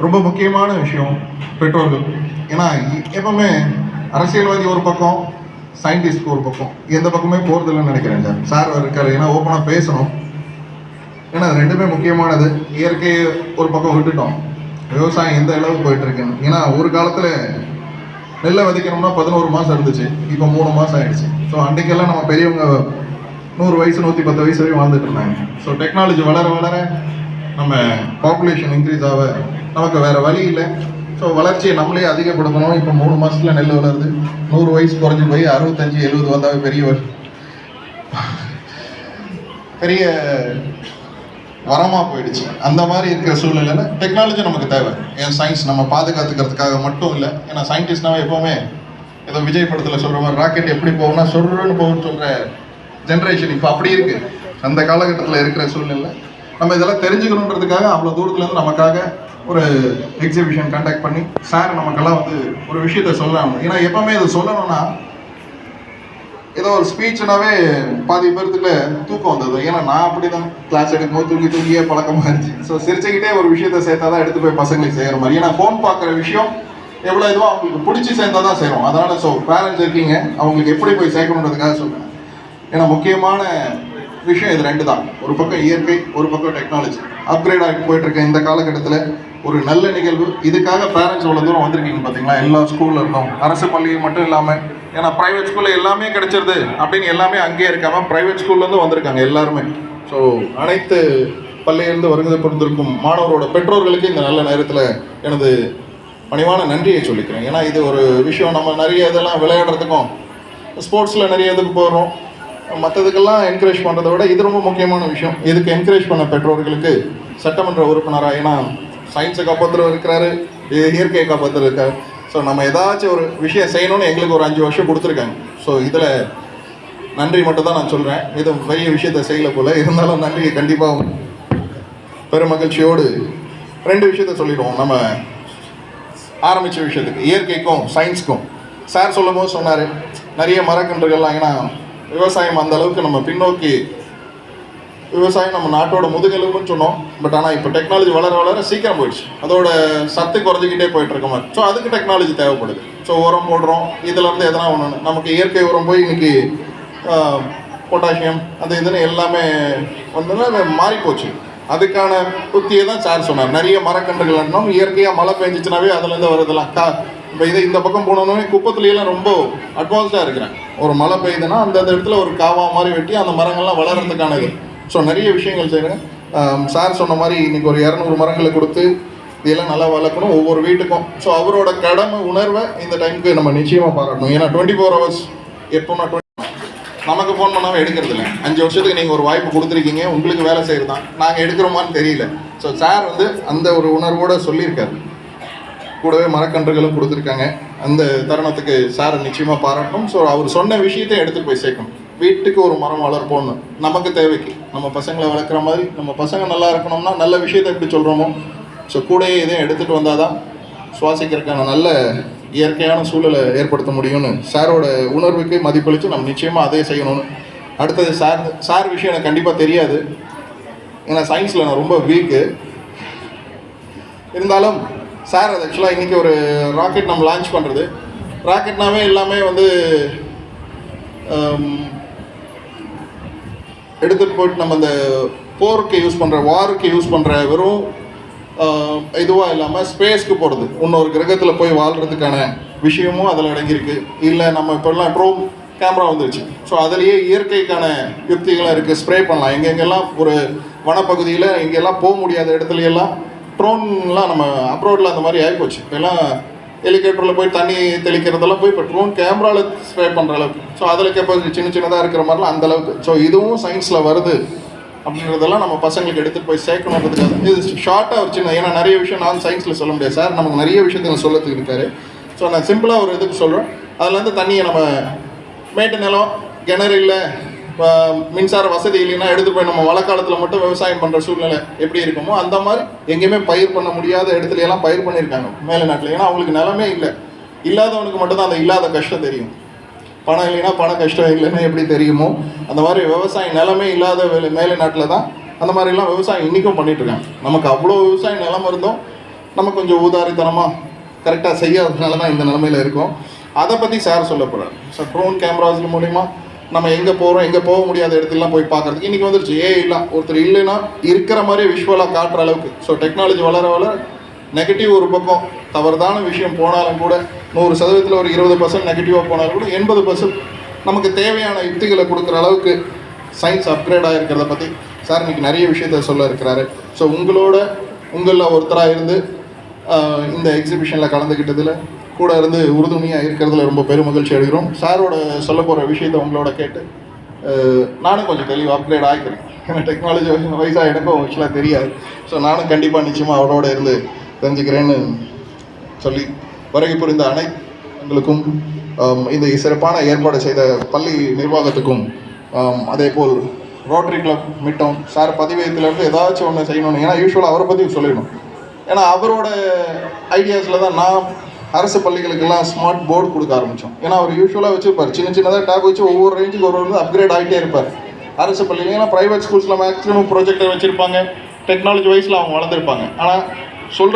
ரொம்ப முக்கியமான விஷயம் பெற்றோர்கள். ஏன்னா எப்பவுமே அரசியல்வாதி ஒரு பக்கம், சயின்டிஸ்ட் ஒரு பக்கம், எந்த பக்கமே போகிறதில்லைன்னு நினைக்கிறேன். சார் இருக்காரு, ஏன்னா ஓப்பனாக பேசணும். ஏன்னா அது ரெண்டுமே முக்கியமானது. இயற்கையை ஒரு பக்கம் விட்டுட்டோம், விவசாயம் எந்த அளவுக்கு போயிட்டு இருக்குன்னு. ஏன்னா ஒரு காலத்தில் நெல்லை விதைக்கணும்னா 11 மாதம் இருந்துச்சு, இப்போ 3 மாதம் ஆயிடுச்சு. ஸோ அன்றைக்கெல்லாம் நம்ம பெரியவங்க 100 வயசு 110 வயசு வரையும் வாழ்ந்துட்டு இருந்தாங்க. ஸோ டெக்னாலஜி வளர வளர நம்ம பாப்புலேஷன் இன்க்ரீஸ் ஆக நமக்கு வேறு வழி இல்லை. ஸோ வளர்ச்சியை நம்மளே அதிகப்படுத்தணும். இப்போ 3 மாதத்தில் நெல் வளருது. 100 வயசு குறைஞ்சி போய் 65 70 வந்தாவே பெரிய வரமாக போயிடுச்சு. அந்த மாதிரி இருக்கிற சூழ்நிலையில் டெக்னாலஜி நமக்கு தேவை. ஏன் சயின்ஸ் நம்ம பாதுகாத்துக்கிறதுக்காக மட்டும் இல்லை. ஏன்னா சயின்டிஸ்ட்னாவே எப்போவுமே ஏதோ விஜய் படத்தில் சொல்கிற மாதிரி ராக்கெட் எப்படி போகும்னா சொல்லுன்னு போகும்னு சொல்கிற ஜென்ரேஷன் இப்போ அப்படி இருக்குது. அந்த காலகட்டத்தில் இருக்கிற சூழ்நிலை நம்ம இதெல்லாம் தெரிஞ்சுக்கணுன்றதுக்காக அவ்வளோ தூரத்துலேருந்து நமக்காக ஒரு எக்ஸிபிஷன் கண்டக்ட் பண்ணி சார் நமக்கெல்லாம் ஒரு விஷயத்த சொல்லலாம். ஏன்னா எப்போவுமே இதை சொல்லணும்னா ஏதோ ஒரு ஸ்பீச்சுனாவே பாதி பேர்த்துக்கு தூக்கம் வந்தது. ஏன்னா நான் அப்படி தான் கிளாஸ் எடுக்கும்போது தூங்கியே பழக்கமாக இருந்துச்சு. ஸோ சிரிச்சுக்கிட்டே ஒரு விஷயத்த சேர்த்தா தான் எடுத்து போய் பசங்களுக்கு செய்கிற மாதிரி. ஏன்னா ஃபோன் பார்க்குற விஷயம் எவ்வளோ இதுவோ அவங்களுக்கு பிடிச்சி சேர்ந்தா தான் செய்கிறோம். அதனால் பேரண்ட்ஸ் இருக்கீங்க, அவங்களுக்கு எப்படி போய் சேர்க்கணுன்றதுக்காக சொல்கிறேன். ஏன்னா முக்கியமான விஷயம் இது ரெண்டு தான். ஒரு பக்கம் இயற்கை, ஒரு பக்கம் டெக்னாலஜி. அப்கிரேட் ஆகிட்டு போயிட்டுருக்க இந்த காலகட்டத்தில் ஒரு நல்ல நிகழ்வு. இதுக்காக பேரண்ட்ஸ் இவ்வளோ தூரம் வந்திருக்கீங்க பார்த்தீங்களா. எல்லா ஸ்கூலில் இருந்தோம், அரசு பள்ளியில் மட்டும் இல்லாமல். ஏன்னா ப்ரைவேட் ஸ்கூலில் எல்லாமே கிடைச்சிருது அப்படின்னு எல்லாமே அங்கேயே இருக்காமல் ப்ரைவேட் ஸ்கூல்லேருந்து வந்திருக்காங்க எல்லாருமே. ஸோ அனைத்து பள்ளியிலிருந்து வருகை புரிந்திருக்கும் மாணவரோட பெற்றோர்களுக்கு இந்த நல்ல நேரத்தில் எனது பணிவான நன்றியை சொல்லிக்கிறேன். ஏன்னா இது ஒரு விஷயம். நம்ம நிறைய இதெல்லாம் விளையாடுறதுக்கும் ஸ்போர்ட்ஸில் நிறைய இதுக்கு போகிறோம், மற்றதுக்கெல்லாம் என்கரேஜ் பண்ணுறதை விட இது ரொம்ப முக்கியமான விஷயம். இதுக்கு என்கரேஜ் பண்ண பெற்றோர்களுக்கு சட்டமன்ற உறுப்பினராக, ஏன்னா சயின்ஸை காப்பாற்றுறவர் இருக்கிறாரு, இயற்கையை காப்பாற்றுறது இருக்காரு. ஸோ நம்ம ஏதாச்சும் ஒரு விஷயம் செய்யணும்னு எங்களுக்கு ஒரு 5 வருஷம் கொடுத்துருக்காங்க. ஸோ இதில் நன்றி மட்டும் தான் நான் சொல்கிறேன். இது பெரிய விஷயத்தை செய்யலை போல் இருந்தாலும் நன்றியை கண்டிப்பாக பெருமகிழ்ச்சியோடு 2 விஷயத்த சொல்லிடுவோம். நம்ம ஆரம்பித்த விஷயத்துக்கு இயற்கைக்கும் சயின்ஸுக்கும் சார் சொல்லும் போது சொன்னார் நிறைய மரக்கன்றுகள்லாம். ஏன்னா விவசாயம் அந்த அளவுக்கு நம்ம பின்னோக்கி, விவசாயம் நம்ம நாட்டோட முதுகெலும்புன்னு சொன்னோம். பட் ஆனால் இப்போ டெக்னாலஜி வளர வளர சீக்கிரம் போயிடுச்சு, அதோட சத்து குறைஞ்சிக்கிட்டே போயிட்டு இருக்க மாதிரி. ஸோ அதுக்கு டெக்னாலஜி தேவைப்படுது. ஸோ உரம் போடுறோம், இதுலேருந்து எதனா ஒன்று நமக்கு இயற்கை உரம் போய் இன்னைக்கு பொட்டாசியம் அது இதுன்னு எல்லாமே வந்து மாறிப்போச்சு. அதுக்கான புத்தியை தான் சார் சொன்னார். நிறைய மரக்கன்றுகள் நட்டணும். இயற்கையாக மழை பெஞ்சிச்சுனாவே அதுலேருந்து வருதெல்லாம் இப்போ இந்த பக்கம் போனோன்னே குப்பத்துலையெல்லாம் ரொம்ப அட்வான்ஸ்டாக இருக்கிறேன். ஒரு மழை பெய்யுதுன்னா அந்த இடத்துல ஒரு காவா மாதிரி வெட்டி அந்த மரங்கள்லாம் வளர்கிறதுக்கானது. ஸோ நிறைய விஷயங்கள் செய்கிறேன். சார் சொன்ன மாதிரி இன்றைக்கி ஒரு 200 மரங்களை கொடுத்து இதெல்லாம் நல்லா வளர்க்கணும் ஒவ்வொரு வீட்டுக்கும். ஸோ அவரோட கடமை உணர்வை இந்த டைமுக்கு நம்ம நிச்சயமாக பாராட்டணும். ஏன்னா 24 hours எப்போனா நமக்கு ஃபோன் பண்ணாமல் எடுக்கிறது இல்லை. 5 வருஷத்துக்கு நீங்கள் ஒரு வாய்ப்பு கொடுத்துருக்கீங்க, உங்களுக்கு வேலை செய்கிறது தான். நாங்கள் எடுக்கிறோமான்னு தெரியல. ஸோ சார் அந்த ஒரு உணர்வோடு சொல்லியிருக்காரு. கூடவே மரக்கன்றுகளும் கொடுத்துருக்காங்க. அந்த தருணத்துக்கு சார் நிச்சயமாக பாராட்டணும். ஸோ அவர் சொன்ன விஷயத்தை எடுத்துகிட்டு போய் சேர்க்கணும். வீட்டுக்கு ஒரு மரம் வளர்ப்போம்னு நமக்கு தேவைக்கு நம்ம பசங்களை வளர்க்குற மாதிரி நம்ம பசங்க நல்லா இருக்கணும்னா நல்ல விஷயத்தை எப்படி சொல்கிறோமோ ஸோ கூடயே இதையும் எடுத்துகிட்டு வந்தால் தான் சுவாசிக்கிறதுக்கான நல்ல இயற்கையான சூழலை ஏற்படுத்த முடியும்னு சாரோட உணர்வுக்கு மதிப்பளித்து நம்ம நிச்சயமாக அதே செய்யணும்னு. அடுத்தது சார் விஷயம் எனக்கு கண்டிப்பாக தெரியாது. ஏன்னா சயின்ஸில் நான் ரொம்ப வீக்கு. இருந்தாலும் சார் அது ஆக்சுவலாக இன்றைக்கி ஒரு ராக்கெட் நம்ம லான்ச் பண்ணுறது. ராக்கெட்னாவே எல்லாமே எடுத்துகிட்டு போயிட்டு நம்ம அந்த போருக்கு யூஸ் பண்ணுற, வாருக்கு யூஸ் பண்ணுற வெறும் இதுவாக இல்லாமல் ஸ்பேஸ்க்கு போகிறது, இன்னொரு கிரகத்தில் போய் வாழ்கிறதுக்கான விஷயமும் அதில் அடங்கியிருக்கு. இல்லை நம்ம இப்போல்லாம் ட்ரோன் கேமரா வந்துருச்சு. ஸோ அதுலேயே இயற்கைக்கான யுக்திகளாக இருக்குது. ஸ்ப்ரே பண்ணலாம் எங்கெங்கெல்லாம் ஒரு வனப்பகுதியில் எங்கெல்லாம் போக முடியாத இடத்துலையெல்லாம் ட்ரோன்லாம் நம்ம அப்ரோடில் அந்த மாதிரி ஆகிப்போச்சு. எல்லாம் ஹெலிகாப்டரில் போய் தண்ணி தெளிக்கிறதெல்லாம் போய் இப்போ ட்ரோன் கேமராவில் ஸ்ப்ரே பண்ணுற அளவுக்கு. ஸோ அதில் கெப்பாசிட்டி சின்னதாக இருக்கிற மாதிரிலாம் அந்தளவுக்கு. ஸோ இதுவும் சயின்ஸில் வருது அப்படின்றதெல்லாம் நம்ம பசங்களுக்கு எடுத்துகிட்டு போய் சேர்க்கணுன்றதுக்காக இது ஷார்ட்டாக ஒரு சின்ன. ஏன்னா நிறைய விஷயம் நான் சயின்ஸில் சொல்ல முடியாது. சார் நமக்கு நிறைய விஷயத்தில் சொல்லத்துக்கு இருக்காரு. ஸோ நான் சிம்பிளாக ஒரு இதுக்கு சொல்கிறேன். அதுலேருந்து தண்ணியை நம்ம மேட்டு நிலம், கிணறு இல்லை, மின்சார வசதி இல்லைன்னா எடுத்து போய் நம்ம மழை காலத்தில் மட்டும் விவசாயம் பண்ணுற சூழ்நிலை எப்படி இருக்குமோ அந்த மாதிரி எங்கேயுமே பயிர் பண்ண முடியாத இடத்துல எல்லாம் பயிர் பண்ணியிருக்காங்க மேலே நாட்டில். ஏன்னா அவங்களுக்கு நிலமே இல்லை. இல்லாதவனுக்கு மட்டும்தான் அந்த இல்லாத கஷ்டம் தெரியும். பணம் இல்லைன்னா பண கஷ்டம் இல்லைன்னு எப்படி தெரியுமோ அந்த மாதிரி விவசாயம் நிலமே இல்லாத மேலே நாட்டில் தான் அந்த மாதிரிலாம் விவசாயம் இன்றைக்கும் பண்ணிகிட்ருக்காங்க. நமக்கு அவ்வளோ விவசாய நிலம் இருந்தோம் நம்ம கொஞ்சம் ஊதாரித்தனமாக கரெக்டாக செய்யாததுனால தான் இந்த நிலமையில் இருக்கும். அதை பற்றி சார் சொல்ல போகிறார். ஸோ ட்ரோன் கேமராஸ் மூலிமா நம்ம எங்கே போகிறோம், எங்கே போக முடியாத இடத்துலலாம் போய் பார்க்குறதுக்கு இன்றைக்கி வந்துருச்சு. இல்லைனா ஒருத்தர் இல்லைன்னா இருக்கிற மாதிரியே விஷுவலாக காட்டுற அளவுக்கு. ஸோ டெக்னாலஜி வளர வளர நெகட்டிவ் ஒரு பக்கம் தவறுதான விஷயம் போனாலும் கூட 100% ஒரு 20% நெகட்டிவாக போனாலும் கூட 80% நமக்கு தேவையான யுக்திகளை கொடுக்குற அளவுக்கு சயின்ஸ் அப்கிரேட் ஆகிருக்கிறத பற்றி சார் இன்றைக்கி நிறைய விஷயத்த சொல்ல இருக்கிறாரு. ஸோ உங்களில் ஒருத்தராக இருந்து இந்த எக்ஸிபிஷனில் கலந்துக்கிட்டதில் கூட இருந்து உறுதுணையாக இருக்கிறதுல ரொம்ப பெருமகிழ்ச்சி அடைகிறோம். சாரோட சொல்ல போகிற விஷயத்தை உங்களோட கேட்டு நானும் கொஞ்சம் தெளிவாக அப்கிரேட் ஆகிக்கிறேன். ஏன்னா டெக்னாலஜி வயசாக எனக்கும் ஆக்சுவலாக தெரியாது. ஸோ நானும் கண்டிப்பாக நிச்சயமாக அவரோட இருந்து தெரிஞ்சுக்கிறேன்னு சொல்லி வருகை புரிந்த அனைவங்களுக்கும் இந்த சிறப்பான ஏற்பாடு செய்த பள்ளி நிர்வாகத்துக்கும் அதே போல் ரோட்டரி கிளப் மிட்டவுன் சார் பதிவேயத்துலேருந்து ஏதாச்சும் ஒன்று செய்யணும். ஏன்னா யூஸ்வலாக அவரை பற்றி சொல்லிடணும். ஏன்னா அவரோட ஐடியாஸில் தான் நான் அரசு பள்ளிகளுக்கெல்லாம் ஸ்மார்ட் போர்டு கொடுக்க ஆரம்பித்தோம். ஏன்னா அவர் யூஸ்வலாக வச்சுருப்பார், சின்னதாக டேப் வச்சு ஒவ்வொரு ரேஞ்சுக்கு ஒரு அப்கிரேட் ஆகிட்டே இருப்பார் அரசு பள்ளிகள். ஏன்னா ப்ரைவேட் ஸ்கூல்ஸில் மேக்ஸிமம் ப்ரொஜெக்டர் வச்சுருப்பாங்க, டெக்னாலஜி வைஸில் அவங்க வளர்ந்துருப்பாங்க. ஆனால் சொல்கிற